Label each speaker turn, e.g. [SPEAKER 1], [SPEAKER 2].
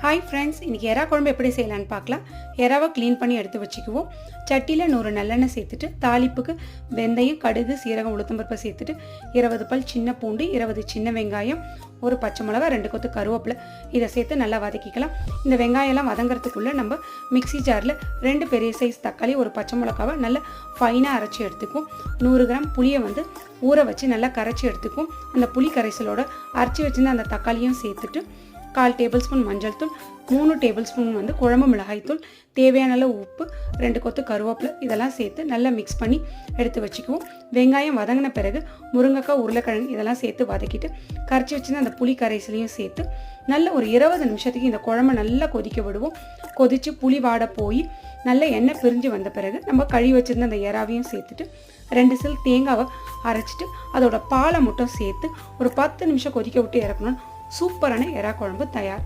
[SPEAKER 1] Hi friends, இன்றைக்கி எறா குழம்பு எப்படி செய்யலான்னு பார்க்கலாம். எறாவை க்ளீன் பண்ணி எடுத்து வச்சுக்குவோம். சட்டியில் 100 நல்லெண்ணெய் சேர்த்துட்டு தாளிப்புக்கு வெந்தயம், கடுகு, சீரகம், உளுத்தம்பருப்பை சேர்த்துட்டு 20 பல் சின்ன பூண்டு, 20 சின்ன வெங்காயம், ஒரு பச்சை மிளகா, 2 கொத்து கருவேப்பிலை இதை சேர்த்து நல்லா வதக்கிக்கலாம். இந்த வெங்காயம்லாம் வதங்கிறதுக்குள்ளே நம்ம மிக்சி ஜாரில் 2 பெரிய சைஸ் தக்காளி, ஒரு பச்சை மிளகாவை நல்லா ஃபைனாக அரைச்சி எடுத்துக்குவோம். 100 கிராம் புளியை ஊற வச்சு நல்லா கரைச்சி எடுத்துக்குவோம். அந்த புளி கரைசலோட அரைச்சி வச்சுருந்த அந்த தக்காளியும் சேர்த்துட்டு 1/4 டேபிள் ஸ்பூன் மஞ்சள் தூள், 3 டேபிள் ஸ்பூன் குழம்பு மிளகாய் தூள், தேவையான அளவு உப்பு, 2 கொத்து கருவேப்பிலை இதெல்லாம் சேர்த்து நல்லா மிக்ஸ் பண்ணி எடுத்து வச்சுக்குவோம். வெங்காயம் வதங்கின பிறகு முருங்கைக்காய், உருளைக்கிழங்கு இதெல்லாம் சேர்த்து வதக்கிட்டு கரைச்சி வச்சுருந்த அந்த புளி கரைசலையும் சேர்த்து நல்ல ஒரு 20 நிமிஷத்துக்கு இந்த குழம்பை நல்லா கொதிக்க விடுவோம். கொதித்து புளி வாட போய் நல்ல எண்ணெய் பிரிஞ்சு வந்த பிறகு நம்ம கழுவி வச்சுருந்த அந்த எறாவையும் சேர்த்துட்டு 2 சில் தேங்காவை அரைச்சிட்டு அதோட பாலை மட்டும் சேர்த்து ஒரு 10 நிமிஷம் கொதிக்க விட்டு இறக்கணும். சூப்பரான எறா குழம்பு தயார்.